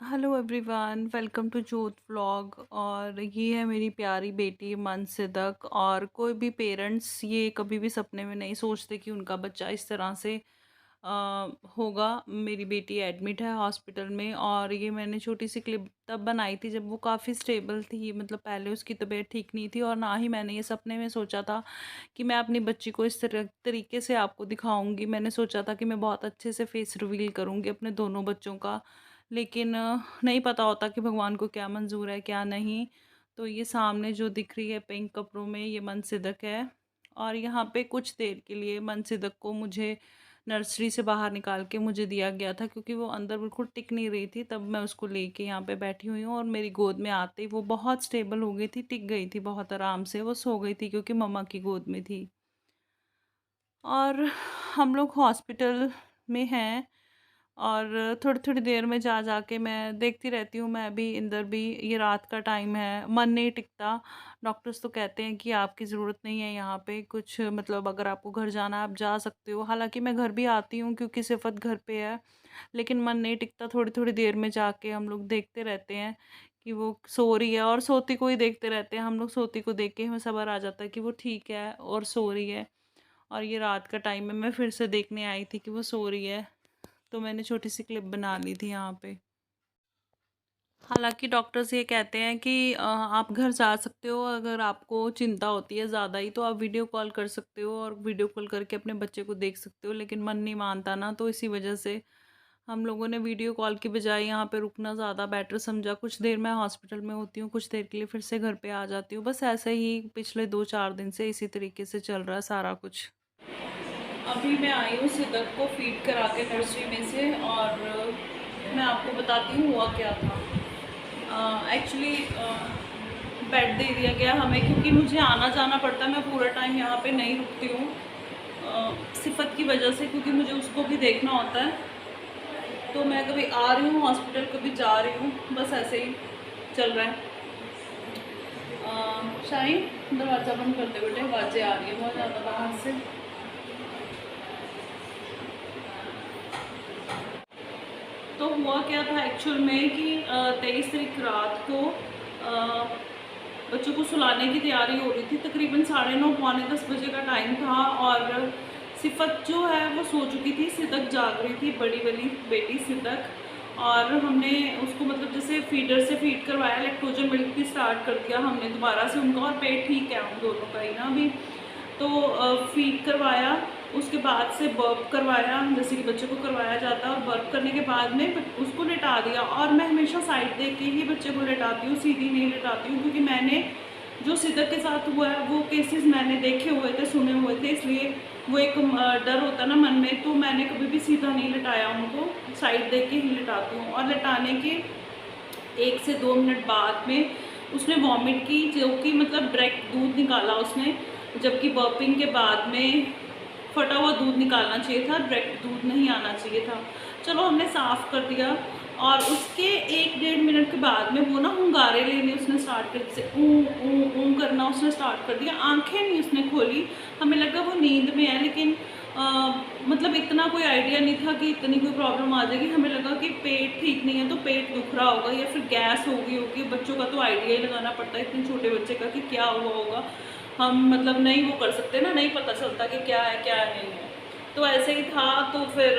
Hello everyone, welcome to जोत vlog. और ये है मेरी प्यारी बेटी मनसिदक। और कोई भी पेरेंट्स ये कभी भी सपने में नहीं सोचते कि उनका बच्चा इस तरह से होगा। मेरी बेटी एडमिट है हॉस्पिटल में, और ये मैंने छोटी सी क्लिप तब बनाई थी जब वो काफ़ी स्टेबल थी। मतलब पहले उसकी तबीयत ठीक नहीं थी, और ना ही मैंने ये सपने में सोचा था कि मैं अपनी बच्ची को इस तरीके से आपको दिखाऊंगी। मैंने सोचा था कि मैं बहुत अच्छे से फेस रिवील करूंगी अपने दोनों बच्चों का, लेकिन नहीं पता होता कि भगवान को क्या मंज़ूर है क्या नहीं। तो ये सामने जो दिख रही है पिंक कपड़ों में, ये मनसिदक है। और यहाँ पे कुछ देर के लिए मनसिदक को मुझे नर्सरी से बाहर निकाल के मुझे दिया गया था, क्योंकि वो अंदर बिल्कुल टिक नहीं रही थी। तब मैं उसको लेके यहाँ पे बैठी हुई हूँ, और मेरी गोद में आते ही वो बहुत स्टेबल हो गई थी, टिक गई थी बहुत आराम से। वो सो गई थी क्योंकि मम्मा की गोद में थी। और हम लोग हॉस्पिटल में हैं, और थोड़ी-थोड़ी देर में जा जा के मैं देखती रहती हूँ। मैं भी इंदर भी, ये रात का टाइम है, मन नहीं टिकता। डॉक्टर्स तो कहते हैं कि आपकी ज़रूरत नहीं है यहाँ पे कुछ, मतलब अगर आपको घर जाना है आप जा सकते हो। हालाँकि मैं घर भी आती हूँ क्योंकि सिफ़त घर पे है, लेकिन मन नहीं टिकता। थोड़ी-थोड़ी देर में जाके हम लोग देखते रहते हैं कि वो सो रही है, और सोती को ही देखते रहते हैं। हम लोग सोती को देख के हमें सब्र आ जाता है कि वो ठीक है और सो रही है। और ये रात का टाइम है, मैं फिर से देखने आई थी कि वो सो रही है, तो मैंने छोटी सी क्लिप बना ली थी यहाँ पे। हालांकि डॉक्टर्स ये कहते हैं कि आप घर जा सकते हो, अगर आपको चिंता होती है ज़्यादा ही तो आप वीडियो कॉल कर सकते हो, और वीडियो कॉल करके अपने बच्चे को देख सकते हो। लेकिन मन नहीं मानता ना, तो इसी वजह से हम लोगों ने वीडियो कॉल की बजाय यहाँ पे रुकना ज़्यादा बेटर समझा। कुछ देर मैं हॉस्पिटल में होती हूँ, कुछ देर के लिए फिर से घर पे आ जाती हूँ। बस ऐसे ही पिछले 2-4 दिन से इसी तरीके से चल रहा है सारा कुछ। अभी मैं आई हूँ सिदक को फीड करा के नर्सरी में से, और मैं आपको बताती हूँ हुआ क्या था। एक्चुअली बेड दे दिया गया हमें, क्योंकि मुझे आना जाना पड़ता है। मैं पूरा टाइम यहाँ पे नहीं रुकती हूँ सिफत की वजह से, क्योंकि मुझे उसको भी देखना होता है। तो मैं कभी आ रही हूँ हॉस्पिटल, कभी जा रही हूँ, बस ऐसे ही चल रहा है। शाहीन, दरवाज़ा बंद कर दे बेटे, आवाज़ें आ रही है बहुत ज़्यादा बाहर से। तो हुआ क्या था एक्चुअल में कि 23 तारीख रात को बच्चों को सुलाने की तैयारी हो रही थी। तकरीबन 9:30 पौने 10 बजे का टाइम था, और सिफत जो है वो सो चुकी थी, सिदक जाग रही थी, बड़ी वाली बेटी सिदक। और हमने उसको मतलब जैसे फीडर से फीड करवाया, लैक्टोजन मिल्क भी स्टार्ट कर दिया हमने दोबारा से उनका, और पेट ठीक है उन दोनों का ही ना अभी। तो फीड करवाया, उसके बाद से बर्प करवाया जैसे कि बच्चे को करवाया जाता है, और बर्प करने के बाद में उसको लेटा दिया। और मैं हमेशा साइड देख के ही बच्चे को लेटाती हूँ, सीधी नहीं लेटाती हूँ, क्योंकि मैंने जो सिदक के साथ हुआ है वो केसेस मैंने देखे हुए थे, सुने हुए थे, इसलिए वो एक डर होता ना मन में। तो मैंने कभी भी सीधा नहीं लेटाया उनको, साइड देख के ही लेटाती हूँ। और लेटाने के 1 से 2 मिनट बाद में उसने वॉमिट की, जो कि मतलब डायरेक्ट दूध निकाला उसने, जबकि बर्पिंग के बाद में फटा हुआ दूध निकालना चाहिए था, डायरेक्ट दूध नहीं आना चाहिए था। चलो हमने साफ़ कर दिया, और उसके 1-1.5 मिनट के बाद में वो ना हुंगारे लेने उसने स्टार्ट कर, जैसे ऊ ऊ करना उसने स्टार्ट कर दिया। आंखें नहीं उसने खोली, हमें लगा वो नींद में है, लेकिन मतलब इतना कोई आइडिया नहीं था कि इतनी कोई प्रॉब्लम आ जाएगी। हमें लगा कि पेट ठीक नहीं है, तो पेट दुख रहा होगा या फिर गैस हो गई होगी। बच्चों का तो आइडिया ही लगाना पड़ता है इतने छोटे बच्चे का कि क्या हुआ होगा। हम मतलब नहीं वो कर सकते ना, नहीं पता चलता कि क्या है क्या नहीं है। तो ऐसे ही था। तो फिर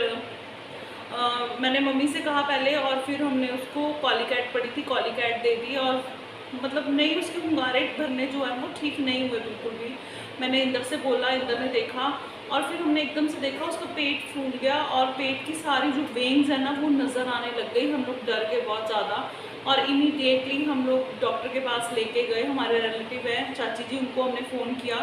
मैंने मम्मी से कहा पहले, और फिर हमने उसको कॉलीकैट पड़ी थी, कॉलीकैट दे दी। और मतलब नहीं, उसके हुंगारे भरने जो है वो ठीक नहीं हुए बिल्कुल भी। मैंने इंदर से बोला, इंदर ने देखा, और फिर हमने एकदम से देखा उसका पेट फूल गया, और पेट की सारी जो वेन्स है ना वो नज़र आने लग गई। हम लोग डर गए बहुत ज़्यादा, और इमीडिएटली हम लोग डॉक्टर के पास लेके गए। हमारे रिलेटिव हैं चाची जी, उनको हमने फ़ोन किया,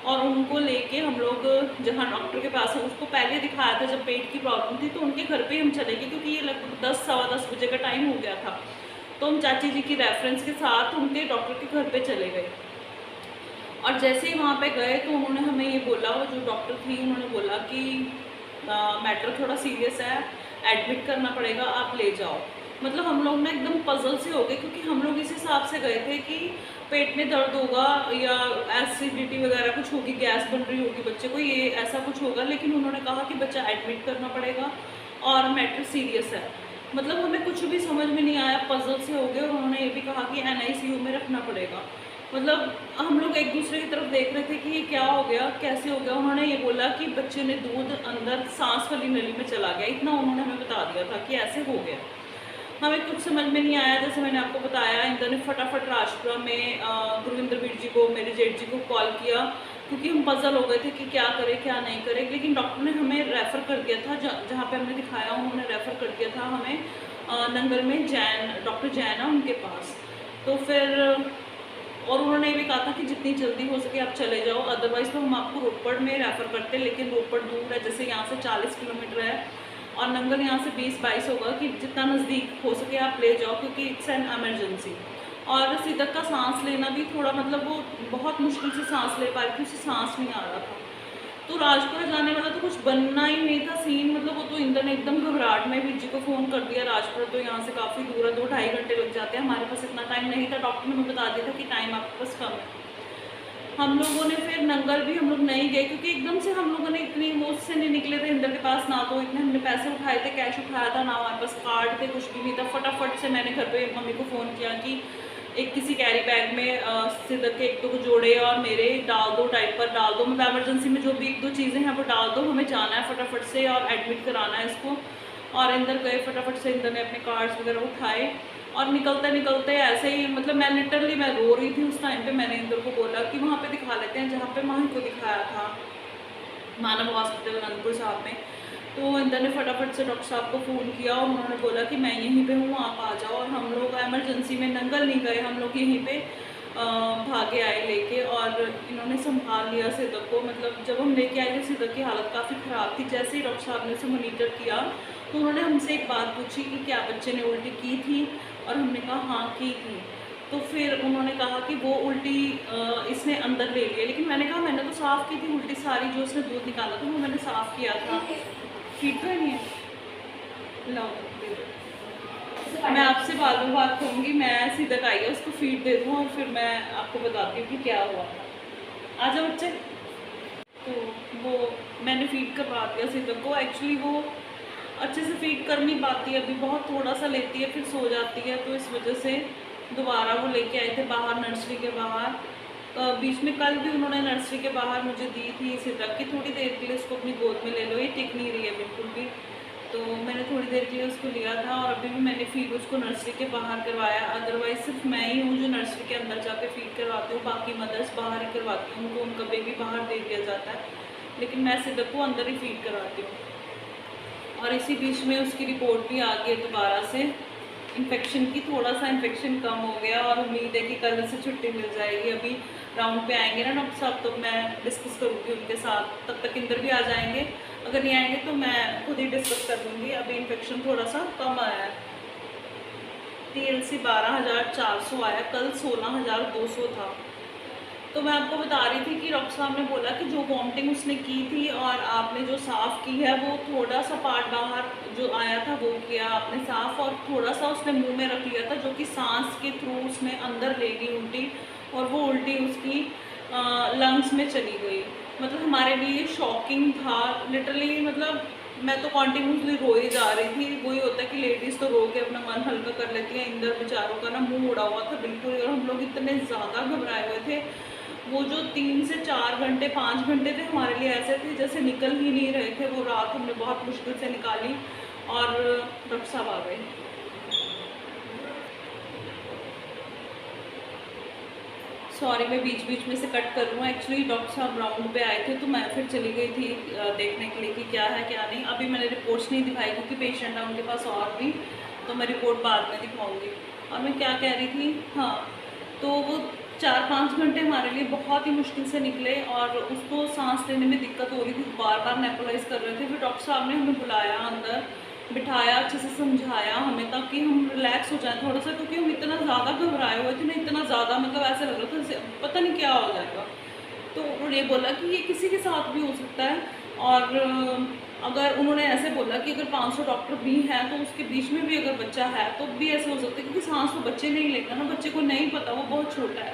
और उनको लेके हम लोग जहाँ डॉक्टर के पास है, उसको पहले दिखाया था जब पेट की प्रॉब्लम थी, तो उनके घर पे हम चले गए, क्योंकि ये लगभग 10-10:15 बजे का टाइम हो गया था। तो हम चाची जी की रेफरेंस के साथ उनके डॉक्टर के घर पे चले गए। और जैसे ही वहाँ पे गए तो उन्होंने हमें ये बोला, वो जो डॉक्टर थी उन्होंने बोला कि मैटर थोड़ा सीरियस है, एडमिट करना पड़ेगा, आप ले जाओ। मतलब हम लोग ना एकदम पजल से हो गए, क्योंकि हम लोग इस हिसाब से गए थे कि पेट में दर्द होगा या एसिडिटी वगैरह कुछ होगी, गैस बन रही होगी बच्चे को, ये ऐसा कुछ होगा। लेकिन उन्होंने कहा कि बच्चा एडमिट करना पड़ेगा और मैटर सीरियस है। मतलब हमें कुछ भी समझ में नहीं आया, पजल से हो गए। और उन्होंने ये भी कहा कि NICU में रखना पड़ेगा। मतलब हम लोग एक दूसरे की तरफ देख रहे थे कि ये क्या हो गया, कैसे हो गया। उन्होंने ये बोला कि बच्चे ने दूध अंदर सांस वाली नली में चला गया, इतना उन्होंने हमें बता दिया था कि ऐसे हो गया। हमें कुछ समझ में नहीं आया। जैसे मैंने आपको बताया, इंदर ने फटाफट राजपुरा में गुरविंदर वीर जी को, मेरे जेठ जी को कॉल किया, क्योंकि हम पजल हो गए थे कि क्या करें क्या नहीं करें। लेकिन डॉक्टर ने हमें रेफ़र कर दिया था, जहाँ पे हमने दिखाया उन्होंने रेफ़र कर दिया था हमें नंगल में डॉक्टर जैन है उनके पास। तो फिर और उन्होंने ये भी कहा था कि जितनी जल्दी हो सके आप चले जाओ, अदरवाइज़ तो हम आपको रोपड़ में रेफ़र करते, लेकिन रोपड़ दूर है, जैसे यहाँ से 40 किलोमीटर है और नंगल यहाँ से 20-22 होगा, कि जितना नज़दीक हो सके आप ले जाओ, क्योंकि इट्स एन एमरजेंसी। और सिदक का सांस लेना भी थोड़ा, मतलब वो बहुत मुश्किल से सांस ले पा रही थी, उसे सांस नहीं आ रहा था। तो राजपुरा जाने वाला तो कुछ बनना ही नहीं था सीन। मतलब वो तो इंदर ने एकदम घबराहट में वीर जी को फ़ोन कर दिया। राजपुरा तो यहाँ से काफ़ी दूर है, 2-2.5 घंटे लग जाते हैं। हमारे पास इतना टाइम नहीं था, डॉक्टर ने हमें बता दिया था कि टाइम आपके पास कम है। हम लोगों ने फिर नंगल भी हम लोग नहीं गए, क्योंकि एकदम से हम लोगों ने इतनी वो से नहीं निकले थे इंदर के पास, ना तो इतने हमने पैसे उठाए थे, कैश उठाया था, ना हमारे पास कार्ड थे, कुछ भी नहीं था। फटाफट से मैंने घर पे मम्मी को फ़ोन किया कि एक किसी कैरी बैग में सिदक के 1-2 जोड़े और मेरे डाल दो, डायपर डाल दो, मतलब एमरजेंसी में जो भी 1-2 चीज़ें हैं वो डाल दो, हमें जाना है फटाफट से और एडमिट कराना है इसको। और इंदर गए फटाफट से, इंदर ने अपने कार्ड्स वगैरह उठाए और निकलते निकलते ऐसे ही, मतलब मैं लिटरली मैं रो रही थी उस टाइम पे। मैंने इंदर को बोला कि वहाँ पे दिखा लेते हैं जहाँ पे माही को दिखाया था, मानव हॉस्पिटल अनंतपुर साहब में। तो इंदर ने फटाफट से डॉक्टर साहब को फ़ोन किया और उन्होंने बोला कि मैं यहीं पे हूँ, आप आ जाओ। और हम लोग एमरजेंसी में नंगल नहीं गए, हम लोग यहीं पे भागे आए लेके, और इन्होंने संभाल लिया सिदक को। मतलब जब हम लेके आए थे, सिदक की हालत काफ़ी ख़राब थी। जैसे ही डॉक्टर साहब ने उसे मोनीटर किया तो उन्होंने हमसे एक बात पूछी कि क्या बच्चे ने उल्टी की थी, और हमने कहा हाँ की थी। तो फिर उन्होंने कहा कि वो उल्टी इसने अंदर ले लिया, लेकिन मैंने कहा मैंने तो साफ़ की थी उल्टी, सारी जो उसने दूध निकाला था वो मैंने साफ़ किया था। फीट तो नहीं है, लाओ दे दो। मैं आपसे बाद में बात करूँगी, मैं सीधा आई है उसको फीड दे दूँ और फिर मैं आपको बताती हूँ कि क्या हुआ था। आ जाओ बच्चे। तो वो मैंने फीड करवा दिया सीधा को। एक्चुअली वो अच्छे से फीड कर नहीं पाती है, अभी बहुत थोड़ा सा लेती है फिर सो जाती है, तो इस वजह से दोबारा वो लेके आए थे बाहर, नर्सरी के बाहर। बीच में कल भी उन्होंने नर्सरी के बाहर मुझे दी थी सिदक की, थोड़ी देर के लिए उसको अपनी गोद में ले लो, ये टिक नहीं रही है बिल्कुल भी। तो मैंने थोड़ी देर के लिए उसको लिया था और अभी भी मैंने फीड उसको नर्सरी के बाहर करवाया। अदरवाइज़ सिर्फ मैं ही हूँ जो नर्सरी के अंदर जाके फीड करवाती हूँ, बाकी मदर्स बाहर ही करवाती हूँ, उनको उनका बेबी बाहर दे दिया जाता है, लेकिन मैं सिदक को अंदर ही फीड करवाती हूँ। और इसी बीच में उसकी रिपोर्ट भी आ गई है दोबारा से इन्फेक्शन की, थोड़ा सा इन्फेक्शन कम हो गया और उम्मीद है कि कल से छुट्टी मिल जाएगी। अभी राउंड पे आएंगे ना डॉक्टर साहब, तो मैं डिस्कस करूँगी उनके साथ, तब तक इंदर भी आ जाएंगे। अगर नहीं आएंगे तो मैं खुद ही डिस्कस कर लूँगी। अभी इन्फेक्शन थोड़ा सा कम आया है, TLC 12,400 आया, कल 16,200 था। तो मैं आपको बता रही थी कि डॉक्टर साहब ने बोला कि जो वॉमिटिंग उसने की थी और आपने जो साफ़ की है, वो थोड़ा सा पार्ट बाहर जो आया था वो किया आपने साफ़, और थोड़ा सा उसने मुंह में रख लिया था, जो कि सांस के थ्रू उसने अंदर ले गई उल्टी, और वो उल्टी उसकी लंग्स में चली गई। मतलब हमारे लिए शॉकिंग था लिटरली। मतलब मैं तो कॉन्टीन्यूसली रो ही जा रही थी। वही होता है कि लेडीज़ तो रो के अपना मन हल्का कर लेती हैं। इंदर बेचारों का ना मुंह उड़ा हुआ था बिल्कुल, और हम लोग इतने ज़्यादा घबराए हुए थे। वो जो 3 से 4 घंटे 5 घंटे थे हमारे लिए ऐसे थे जैसे निकल ही नहीं रहे थे। वो रात हमने बहुत मुश्किल से निकाली और डॉक्टर साहब आ गए। सॉरी मैं बीच बीच में से कट कर रही हूँ। एक्चुअली डॉक्टर साहब राउंड पे आए थे तो मैं फिर चली गई थी देखने के लिए कि क्या है क्या नहीं। अभी मैंने रिपोर्ट्स नहीं दिखाई क्योंकि पेशेंट है उनके पास और भी, तो मैं रिपोर्ट बाद में दिखाऊंगी। और मैं क्या कह रही थी, हाँ, तो वो 4-5 घंटे हमारे लिए बहुत ही मुश्किल से निकले और उसको सांस लेने में दिक्कत हो रही थी, बार बार नेपोलाइज कर रहे थे। फिर डॉक्टर साहब ने हमें बुलाया अंदर, बिठाया, अच्छे से समझाया हमें ताकि हम रिलैक्स हो जाएं थोड़ा सा, क्योंकि हम इतना ज़्यादा घबराए हुए थे ना, इतना ज़्यादा मतलब ऐसा लग रहा था पता नहीं क्या हो जाएगा। तो उन्होंने बोला कि ये किसी के साथ भी हो सकता है, और अगर उन्होंने ऐसे बोला कि अगर 500 डॉक्टर भी हैं तो उसके बीच में भी अगर बच्चा है तो भी ऐसे हो सकता है, क्योंकि सांस तो बच्चे नहीं लेगा ना, बच्चे को नहीं पता, वो बहुत छोटा है।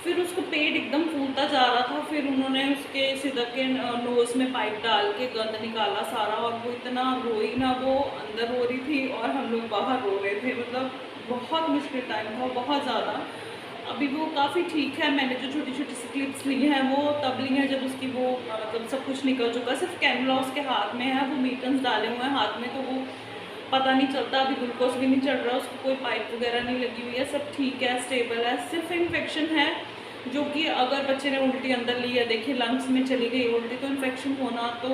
फिर उसको पेट एकदम फूलता जा रहा था, फिर उन्होंने उसके सिदक के नोज़ में पाइप डाल के गंद निकाला सारा, और वो इतना रोई ना, वो अंदर रो रही थी और हम लोग बाहर रो रहे थे। मतलब बहुत मुश्किल टाइम था, बहुत ज़्यादा। अभी वो काफ़ी ठीक है। मैंने जो छोटी छोटी सी क्लिप्स ली हैं वो तब ली हैं जब उसकी वो मतलब सब कुछ निकल चुका, सिर्फ कैनुला उसके हाथ में है, वो मीटन्स डाले हुए हैं हाथ में, तो वो पता नहीं चलता। अभी ग्लूकोज भी नहीं चढ़ रहा, उसको कोई पाइप वगैरह नहीं लगी हुई है, सब ठीक है, स्टेबल है। सिर्फ इन्फेक्शन है, जो कि अगर बच्चे ने उल्टी अंदर ली है, देखिए लंग्स में चली गई उल्टी, तो इन्फेक्शन होना तो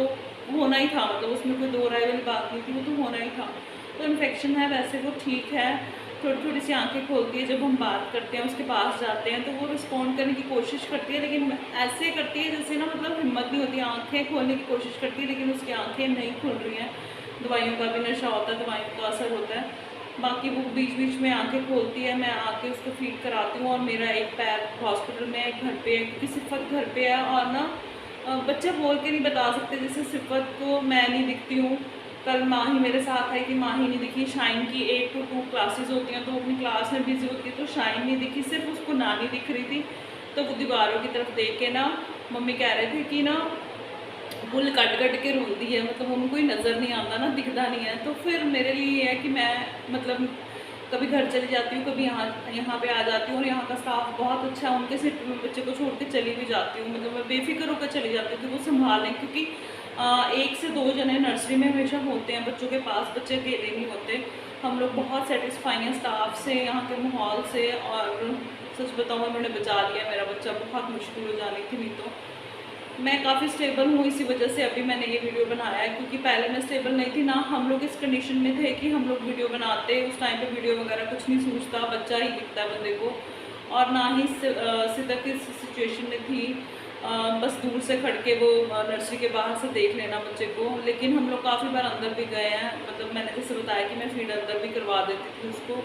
होना ही था, मतलब उसमें कोई दो राय वाली बात नहीं थी, वो तो होना ही था। तो इन्फेक्शन है, वैसे वो ठीक है। थोड़ी थोड़ी सी आंखें खोलती है, जब हम बात करते हैं उसके पास जाते हैं तो वो रिस्पॉन्ड करने की कोशिश करती है, लेकिन ऐसे करती है जैसे ना मतलब हिम्मत नहीं होती, आंखें खोलने की कोशिश करती है लेकिन उसकी आंखें नहीं खुल रही हैं। दवाइयों का भी नशा होता है, दवाइयों का असर होता है। बाकी वो बीच बीच में आंखें खोलती है, मैं आके उसको फीड कराती हूँ, और मेरा एक पैर हॉस्पिटल में, एक घर पे है, क्योंकि सिफत घर पे है। और ना बच्चे बोल के नहीं बता सकते, जैसे सिफत को मैं नहीं दिखती हूँ, कल माही मेरे साथ आई कि माही नहीं दिखी। शाइन की 8 to 2 क्लासेस होती हैं, तो वो अपनी क्लास में बिजी होती है, तो शाइन नहीं दिखी, सिर्फ उसको नानी दिख रही थी। तो वो दीवारों की तरफ देख के ना मम्मी कह रहे थे कि ना बुल कट कट के रोंदी है, मतलब उनको ही नज़र नहीं आता ना, दिखता नहीं है। तो फिर मेरे लिए ये है कि मैं मतलब कभी घर चली जाती हूँ, कभी यहाँ पे आ जाती हूँ, और यहाँ का स्टाफ बहुत अच्छा है, उनके सिर्फ मैं बच्चे को छोड़ के चली भी जाती हूँ, मतलब मैं बेफिक्र होकर चली जाती हूँ कि वो संभालें, क्योंकि 1 से 2 जने नर्सरी में हमेशा होते हैं बच्चों के पास, बच्चे अकेले नहीं होते। हम लोग बहुत सेटिस्फाई हैं स्टाफ से, यहाँ के माहौल से, और सच बताऊँ उन्होंने बचा लिया मेरा बच्चा, बहुत मुश्किल हो जानी थी। नहीं तो मैं काफ़ी स्टेबल हूँ, इसी वजह से अभी मैंने ये वीडियो बनाया है, क्योंकि पहले मैं स्टेबल नहीं थी ना। हम लोग इस कंडीशन में थे कि हम लोग वीडियो बनाते, उस टाइम पे वीडियो वगैरह कुछ नहीं सूझता, बच्चा ही दिखता है बंदे को, और ना ही सिदक इस सिचुएशन में थी बस दूर से खड़ के वो नर्सरी के बाहर से देख लेना बच्चे को। लेकिन हम लोग काफ़ी बार अंदर भी गए हैं, मतलब मैंने जैसे बताया कि मैं फीड अंदर भी करवा देती थी उसको।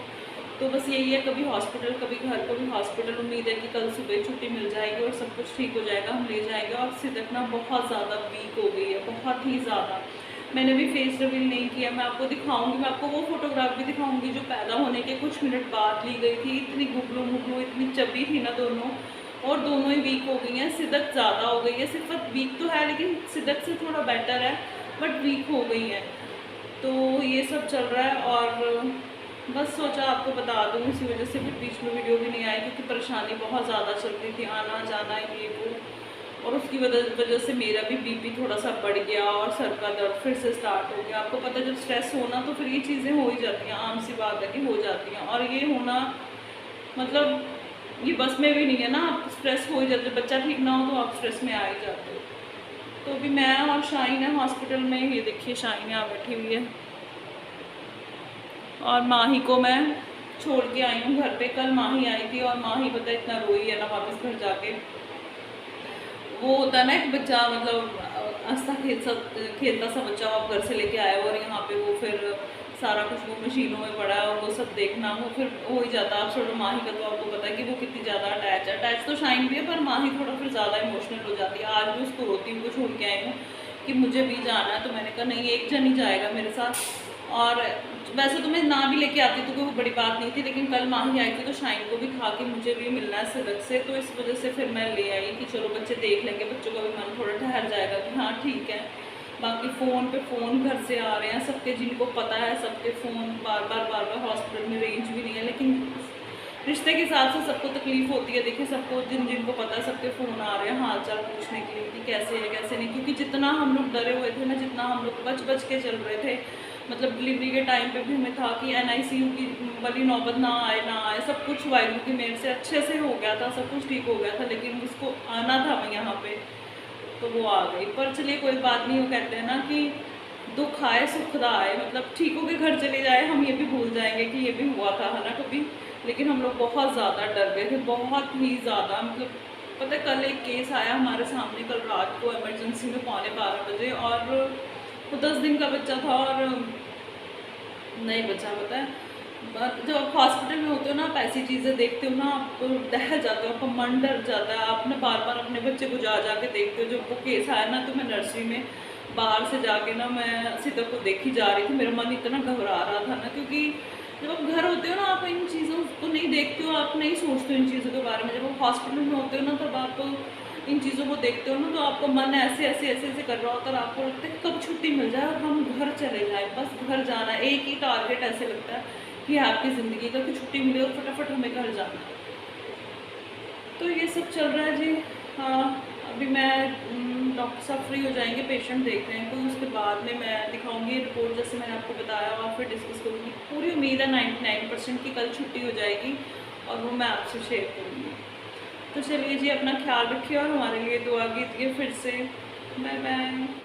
तो बस यही है, कभी हॉस्पिटल कभी घर, कभी हॉस्पिटल। उम्मीद है कि कल सुबह छुट्टी मिल जाएगी और सब कुछ ठीक हो जाएगा, हम ले जाएंगे। और सिदक ना बहुत ज़्यादा वीक हो गई है, बहुत ही ज़्यादा। मैंने भी फेस रिवील नहीं किया, मैं आपको दिखाऊंगी, मैं आपको वो फोटोग्राफ भी दिखाऊंगी जो पैदा होने के कुछ मिनट बाद ली गई थी। इतनी गुबलू मुबलू, इतनी चबी थी ना दोनों, और दोनों ही वीक हो गई हैं। सिदक ज़्यादा हो गई है, सिर्फ वीक तो है लेकिन सिदक से थोड़ा बेटर है, बट वीक हो गई हैं। तो ये सब चल रहा है, और बस सोचा आपको बता दूँ, इसी वजह से फिर बीच में वीडियो भी नहीं आई, क्योंकि परेशानी बहुत ज़्यादा चल रही थी, आना जाना ये वो, और उसकी वजह से मेरा भी बीपी थोड़ा सा बढ़ गया, और सर का दर्द फिर से स्टार्ट हो गया। आपको पता है जब स्ट्रेस होना तो फिर ये चीज़ें हो ही जाती हैं, आम सी बात है कि हो जाती हैं। और ये होना मतलब ये बस में भी नहीं है ना, आप स्ट्रेस हो ही जाते, बच्चा ठीक ना हो तो आप स्ट्रेस में आ ही जाते हो। तो अभी मैं और शाइन है हॉस्पिटल में, ये देखिए शाइन यहाँ बैठी हुई है, और माही को मैं छोड़ के आई हूँ घर पे। कल माही आई थी, और माही पता इतना रोई है ना वापस घर जाके। वो होता है ना एक बच्चा, मतलब हंसता खेलता सा बच्चा, वो आप घर से लेके आए हो, और यहाँ पे वो फिर सारा कुछ वो मशीनों में पड़ा है, और वो सब देखना वो फिर हो ही जाता है। आप छोड़ो माही का, तो आपको पता है कि वो कितनी ज़्यादा अटैच तो शाइन भी है, पर माही थोड़ा फिर ज़्यादा इमोशनल हो जाती है। आज भी उसको रोती हूँ, छोड़ के आई हूँ कि मुझे भी जाना है, तो मैंने कहा नहीं, एक जन ही जाएगा मेरे साथ। और वैसे तो मैं ना भी लेके आती तो कोई बड़ी बात नहीं थी, लेकिन कल माही आई थी तो शाइन को भी खा के मुझे भी मिलना है सिदक से, तो इस वजह से फिर मैं ले आई कि चलो बच्चे देख लेंगे, बच्चों का भी मन थोड़ा ठहर जाएगा कि हाँ ठीक है। बाकी फ़ोन पे फ़ोन घर से आ रहे हैं सबके, जिनको पता है सबके फ़ोन बार बार हॉस्पिटल में रेंज भी नहीं है, लेकिन रिश्ते के हिसाब से सबको तकलीफ़ होती है। देखिए सबको, जिनको पता है सबके फ़ोन आ रहे हैं हाल चाल पूछने के लिए कि कैसे है कैसे नहीं, क्योंकि जितना हम लोग डरे हुए थे ना, जितना हम लोग बच के चल रहे थे, मतलब डिलीवरी के टाइम पे भी हमें था कि NICU की वाली नौबत ना आए, सब कुछ वाहिगुरू की मेहर से अच्छे से हो गया था, सब कुछ ठीक हो गया था, लेकिन उसको आना था यहाँ पे तो वो आ गई। पर चलिए कोई बात नहीं, वो कहते हैं ना कि दुख आए सुख आए, मतलब ठीक हो के घर चले जाए, हम ये भी भूल जाएंगे कि ये भी हुआ था, है ना कभी। लेकिन हम लोग बहुत ज़्यादा डर गए थे, बहुत ही ज़्यादा। मतलब पता है कल एक केस आया हमारे सामने, कल रात को इमरजेंसी में 11:15 बजे, और वो 10 दिन का बच्चा था, और नहीं बचा। पता है जब आप हॉस्पिटल में होते हो ना, आप ऐसी चीज़ें देखते हो ना, आप दहल जाते हो, आपका मन डर जाता है, आप ना बार बार अपने बच्चे को जा के देखते हो। जब वो केस आया ना, तो मैं नर्सरी में बाहर से जाके ना, मैं सिदक को देखी जा रही थी, मेरा मन इतना घबरा रहा था ना, क्योंकि जब आप घर होते हो ना, आप इन चीज़ों उसको नहीं देखते हो, आप नहीं सोचते हो इन चीज़ों के बारे में। जब आप हॉस्पिटल में होते हो ना, तब आप इन चीज़ों को देखते हो ना, तो आपका मन ऐसे ऐसे ऐसे ऐसे कर रहा होता है और आपको लगता है कि कब छुट्टी मिल जाए और हम घर चले जाएं, बस घर जाना है। एक ही टारगेट ऐसे लगता है कि आपकी ज़िंदगी का, कि छुट्टी मिले और फटाफट हमें घर जाना है। तो ये सब चल रहा है जी। हाँ, अभी मैं डॉक्टर साहब फ्री हो जाएंगे, पेशेंट देख रहे हैं, तो उसके बाद में मैं दिखाऊंगी रिपोर्ट, जैसे मैंने आपको बताया, और फिर डिस्कस करूँगी। पूरी उम्मीद है 99% की कल छुट्टी हो जाएगी और वो मैं आपसे शेयर करूँगी। तो चलिए जी, अपना ख्याल रखिए और हमारे लिए दुआ कीजिए फिर से। Bye bye.